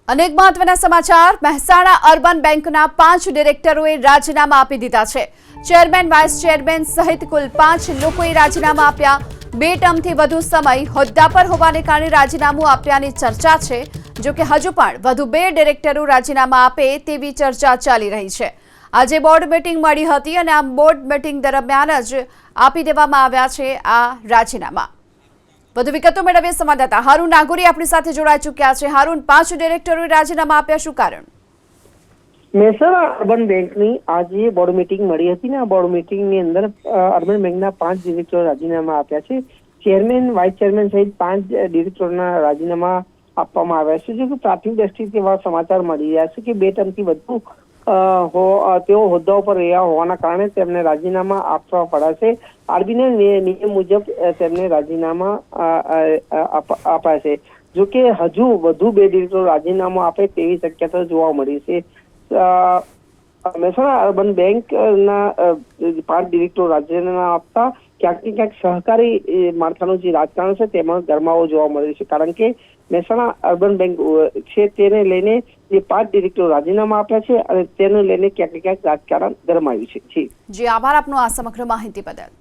અનેક મહત્વના સમાચાર। મહેસાણા અર્બન બેંકના 5 ડિરેક્ટરોએ રાજીનામા આપી દીધા છે। ચેરમેન, વાઇસ ચેરમેન સહિત કુલ 5 લોકોએ રાજીનામા આપ્યા। 2 ટર્મથી વધુ સમય હોદ્દા પર હોવાને કારણે રાજીનામું આપ્યાની ચર્ચા છે। જો કે હજુ પણ વધુ 2 ડિરેક્ટરો રાજીનામા આપે તેવી ચર્ચા ચાલી રહી છે। આજે બોર્ડ મીટિંગ મળી હતી અને આ બોર્ડ મીટિંગ દરમિયાન જ આપી દેવામાં આવ્યા છે આ રાજીનામા। વધુ વિગતો મેળવીએ સંવાદદાતા હારૂન નાગોરી આપણી સાથે જોડાઈ ચૂક્યા છે। હારૂન, 5 ડિરેક્ટરોએ રાજીનામા આપ્યા, શું કારણ? મહેસાણા અર્બન બેંકની આજે બોર્ડ મીટિંગ મળી હતી ને આ બોર્ડ મીટિંગની અંદર અર્બન બેંકના 5 ડિરેક્ટરો રાજીનામા આપ્યા છે। ચેરમેન, વાઇસ ચેરમેન સહિત 5 ડિરેક્ટરોના રાજીનામા આપવામાં આવ્યા છે। જો કે પ્રાથમિક દ્રષ્ટિથી એવા સમાચાર મળી રહ્યા છે કે 2 ટર્મથી વધુ તેઓ હોદ્દા ઉપર રહ્યા હોવાના કારણે તેમને રાજીનામા આપવા પડશે। આરબીઆઈના નિયમ મુજબ તેમને રાજીનામા આપ્યા છે। જો કે હજુ વધુ 2 ડિરેક્ટરો રાજીનામું આપે તેવી શક્યતા જોવા મળી છે। મહેસાણા અર્બન બેંકના 5 ડિરેક્ટરો રાજીનામા આપતા ક્યાંક ને ક્યાંક સહકારી માળખાનું જે રાજકારણ છે તેમાં ગરમાવો જોવા મળ્યો છે। કારણ કે મહેસાણા અર્બન બેંક છે તેને લઈને જે 5 ડિરેક્ટરો રાજીનામા આપ્યા છે અને તેને લઈને ક્યાંક ને ક્યાંક રાજકારણ ગરમાયું છે। જી, આભાર આપનો આ સમગ્ર માહિતી બદલ।